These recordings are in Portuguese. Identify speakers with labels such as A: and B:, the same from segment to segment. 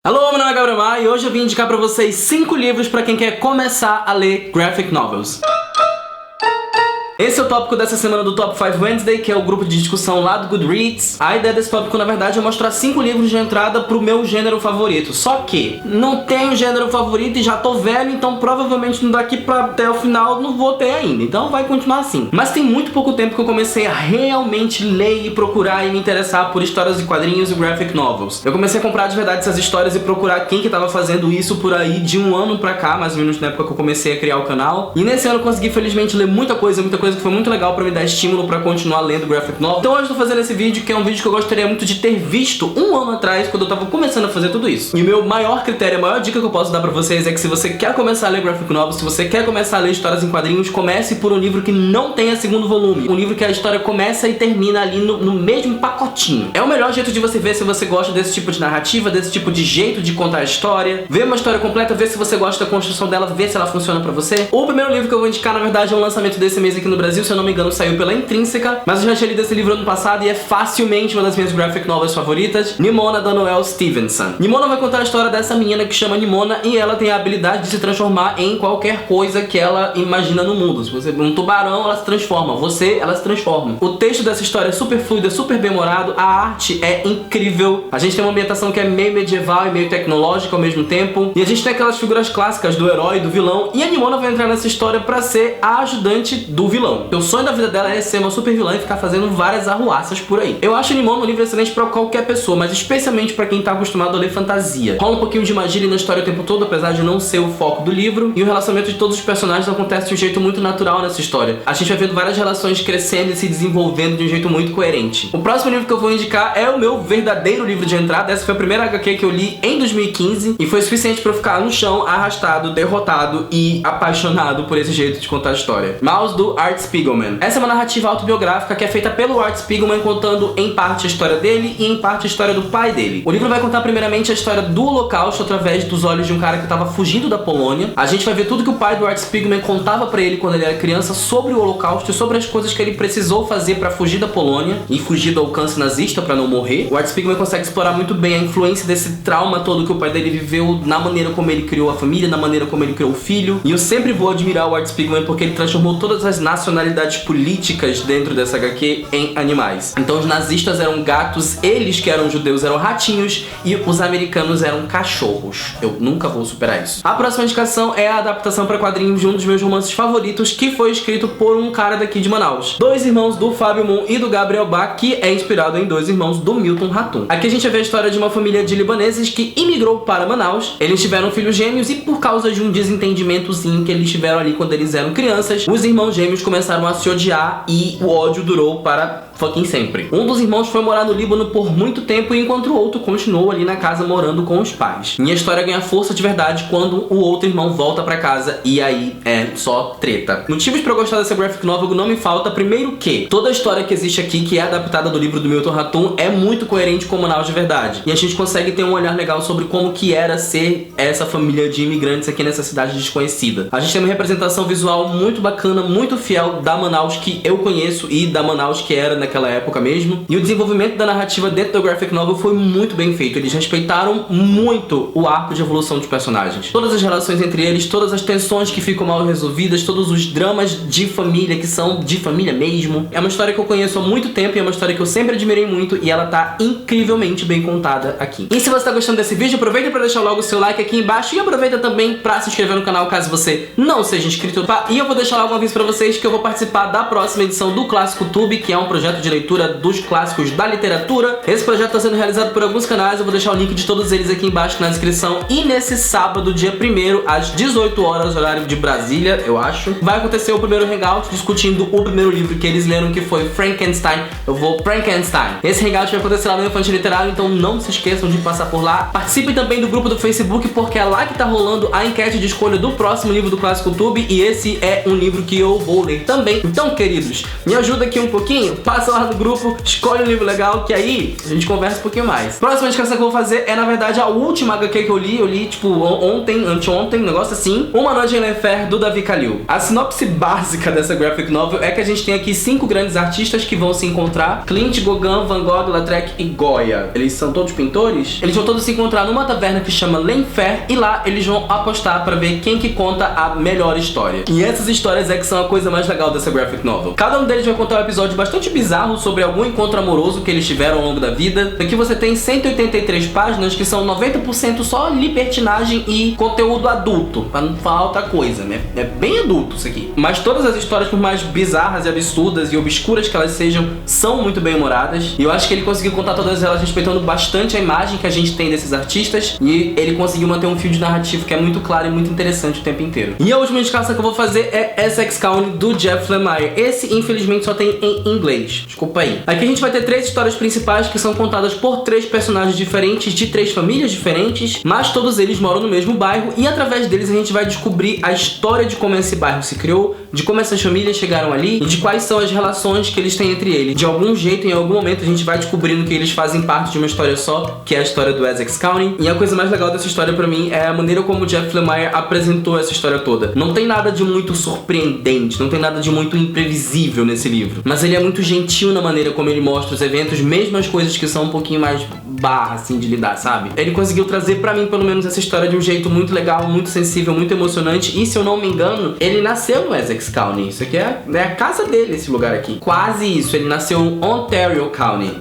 A: Alô, meu nome é Gabriel Mar e hoje eu vim indicar pra vocês 5 livros pra quem quer começar a ler graphic novels. Esse é o tópico dessa semana do Top 5 Wednesday, que é o grupo de discussão lá do Goodreads. A ideia desse tópico, na verdade, é mostrar 5 livros de entrada pro meu gênero favorito. Só que não tenho gênero favorito e já tô velho, então provavelmente daqui pra até o final não vou ter ainda. Então vai continuar assim. Mas tem muito pouco tempo que eu comecei a realmente ler e procurar e me interessar por histórias de quadrinhos e graphic novels. Eu comecei a comprar de verdade essas histórias e procurar quem que tava fazendo isso por aí de um ano pra cá, mais ou menos na época que eu comecei a criar o canal. E nesse ano eu consegui, felizmente, ler muita coisa que foi muito legal pra me dar estímulo pra continuar lendo graphic novel. Então hoje eu tô fazendo esse vídeo, que é um vídeo que eu gostaria muito de ter visto um ano atrás, quando eu tava começando a fazer tudo isso. E o meu maior critério, a maior dica que eu posso dar pra vocês é que se você quer começar a ler graphic novel, se você quer começar a ler histórias em quadrinhos, comece por um livro que não tenha segundo volume. Um livro que a história começa e termina ali no mesmo pacotinho. É o melhor jeito de você ver se você gosta desse tipo de narrativa, desse tipo de jeito de contar a história. Ver uma história completa, ver se você gosta da construção dela, ver se ela funciona pra você. O primeiro livro que eu vou indicar, na verdade, é um lançamento desse mês aqui no Brasil, se eu não me engano, saiu pela Intrínseca, mas eu já tinha lido esse livro ano passado e é facilmente uma das minhas graphic novels favoritas, Nimona, da Noelle Stevenson. Nimona vai contar a história dessa menina que chama Nimona e ela tem a habilidade de se transformar em qualquer coisa que ela imagina no mundo. Se você vê um tubarão, ela se transforma. Ela se transforma. O texto dessa história é super fluido, é super bem-humorado, a arte é incrível. A gente tem uma ambientação que é meio medieval e meio tecnológica ao mesmo tempo. E a gente tem aquelas figuras clássicas do herói, do vilão. E a Nimona vai entrar nessa história pra ser a ajudante do vilão. O sonho da vida dela é ser uma super vilã e ficar fazendo várias arruaças por aí. Eu acho Nimona um livro excelente pra qualquer pessoa, mas especialmente pra quem tá acostumado a ler fantasia. Rola um pouquinho de magia ali na história o tempo todo, apesar de não ser o foco do livro. E o relacionamento de todos os personagens acontece de um jeito muito natural nessa história. A gente vai vendo várias relações crescendo e se desenvolvendo de um jeito muito coerente. O próximo livro que eu vou indicar é o meu verdadeiro livro de entrada. Essa foi a primeira HQ que eu li em 2015 e foi suficiente pra eu ficar no chão, arrastado, derrotado e apaixonado por esse jeito de contar a história. Maus, do Art Spiegelman. Essa é uma narrativa autobiográfica que é feita pelo Art Spiegelman, contando em parte a história dele e em parte a história do pai dele. O livro vai contar primeiramente a história do Holocausto através dos olhos de um cara que estava fugindo da Polônia. A gente vai ver tudo que o pai do Art Spiegelman contava pra ele quando ele era criança sobre o Holocausto e sobre as coisas que ele precisou fazer pra fugir da Polônia e fugir do alcance nazista pra não morrer. O Art Spiegelman consegue explorar muito bem a influência desse trauma todo que o pai dele viveu na maneira como ele criou a família, na maneira como ele criou o filho. E eu sempre vou admirar o Art Spiegelman porque ele transformou todas as nacionalidades políticas dentro dessa HQ em animais. Então os nazistas eram gatos, eles que eram judeus eram ratinhos e os americanos eram cachorros. Eu nunca vou superar isso. A próxima indicação é a adaptação para quadrinhos de um dos meus romances favoritos, que foi escrito por um cara daqui de Manaus. Dois irmãos do Fábio Moon e do Gabriel Bach, que é inspirado em dois irmãos do Milton Ratum. Aqui a gente vê a história de uma família de libaneses que imigrou para Manaus. Eles tiveram filhos gêmeos e por causa de um desentendimentozinho que eles tiveram ali quando eles eram crianças, os irmãos gêmeos começaram a se odiar e o ódio durou para fucking sempre. Um dos irmãos foi morar no Líbano por muito tempo, enquanto o outro continuou ali na casa morando com os pais. Minha história ganha força de verdade quando o outro irmão volta pra casa e aí é só treta. Motivos pra eu gostar dessa graphic novel não me falta. Primeiro que toda a história que existe aqui, que é adaptada do livro do Milton Ratum, é muito coerente com Manaus de verdade. E a gente consegue ter um olhar legal sobre como que era ser essa família de imigrantes aqui nessa cidade desconhecida. A gente tem uma representação visual muito bacana, muito fiel da Manaus que eu conheço e da Manaus que era naquela época mesmo. E o desenvolvimento da narrativa dentro do graphic novel foi muito bem feito. Eles respeitaram muito o arco de evolução dos personagens. Todas as relações entre eles, todas as tensões que ficam mal resolvidas, todos os dramas de família que são de família mesmo. É uma história que eu conheço há muito tempo e é uma história que eu sempre admirei muito e ela tá incrivelmente bem contada aqui. E se você tá gostando desse vídeo, aproveita pra deixar logo o seu like aqui embaixo e aproveita também pra se inscrever no canal caso você não seja inscrito. E eu vou deixar logo um aviso pra vocês que eu vou participar da próxima edição do Clássico Tube, que é um projeto de leitura dos clássicos da literatura. Esse projeto está sendo realizado por alguns canais, eu vou deixar o link de todos eles aqui embaixo na descrição. E nesse sábado, dia 1º, às 18 horas, horário de Brasília, eu acho, vai acontecer o primeiro hangout discutindo o primeiro livro que eles leram, que foi Frankenstein. Eu vou Frankenstein. Esse hangout vai acontecer lá no Infantil Literário, então não se esqueçam de passar por lá. Participem também do grupo do Facebook, porque é lá que tá rolando a enquete de escolha do próximo livro do Clássico Tube, e esse é um livro que eu vou ler também. Então, queridos, me ajuda aqui um pouquinho, passa Passa lá no grupo, escolhe um livro legal, que aí a gente conversa um pouquinho mais. Próxima indicação que eu vou fazer é, na verdade, a última HQ que eu li, tipo, ontem, anteontem, um negócio assim. Uma Noite em Lenfer, do Davi Khalil. A sinopse básica dessa graphic novel é que a gente tem aqui 5 grandes artistas que vão se encontrar: Clint, Gauguin, Van Gogh, Lautrec e Goya. Eles são todos pintores? Eles vão todos se encontrar numa taverna que chama Lenfer, e lá eles vão apostar pra ver quem que conta a melhor história. E essas histórias é que são a coisa mais legal dessa graphic novel. Cada um deles vai contar um episódio bastante bizarro sobre algum encontro amoroso que eles tiveram ao longo da vida. Aqui você tem 183 páginas que são 90% só libertinagem e conteúdo adulto, pra não falar outra coisa, né? É bem adulto isso aqui. Mas todas as histórias, por mais bizarras e absurdas e obscuras que elas sejam, são muito bem humoradas. E eu acho que ele conseguiu contar todas elas respeitando bastante a imagem que a gente tem desses artistas, e ele conseguiu manter um fio de narrativo que é muito claro e muito interessante o tempo inteiro. E a última indicação que eu vou fazer é Essex County, do Jeff Lemire. Esse, infelizmente, só tem em inglês. Desculpa aí. Aqui a gente vai ter 3 histórias principais que são contadas por 3 personagens diferentes, de 3 famílias diferentes, mas todos eles moram no mesmo bairro, e através deles a gente vai descobrir a história de como esse bairro se criou, de como essas famílias chegaram ali e de quais são as relações que eles têm entre eles. De algum jeito, em algum momento, a gente vai descobrindo que eles fazem parte de uma história só, que é a história do Essex County. E a coisa mais legal dessa história pra mim é a maneira como o Jeff Lemire apresentou essa história toda. Não tem nada de muito surpreendente, não tem nada de muito imprevisível nesse livro, mas ele é muito gentil na maneira como ele mostra os eventos, mesmo as coisas que são um pouquinho mais barra, assim, de lidar, sabe? Ele conseguiu trazer pra mim, pelo menos, essa história de um jeito muito legal, muito sensível, muito emocionante. E, se eu não me engano, ele nasceu no Essex County. Isso aqui é a casa dele, esse lugar aqui. Quase isso, ele nasceu em Ontario County.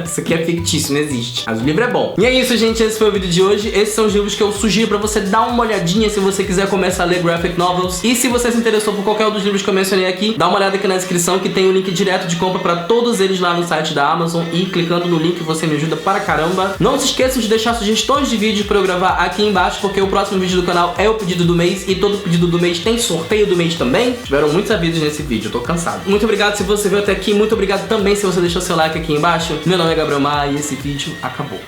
A: Isso aqui é fictício, não existe. Mas o livro é bom. E é isso, gente, esse foi o vídeo de hoje. Esses são os livros que eu sugiro pra você dar uma olhadinha se você quiser começar a ler graphic novels. E se você se interessou por qualquer um dos livros que eu mencionei aqui, dá uma olhada aqui na descrição, que tem o link direto de compra pra todos eles lá no site da Amazon, e clicando no link você me ajuda para caramba. Não se esqueçam de deixar sugestões de vídeos pra eu gravar aqui embaixo, porque o próximo vídeo do canal é o pedido do mês, e todo pedido do mês tem sorteio do mês também. Tiveram muitos avisos nesse vídeo, eu tô cansado. Muito obrigado se você veio até aqui, muito obrigado também se você deixou seu like aqui embaixo. Meu nome é Gabriel Mar e esse vídeo acabou.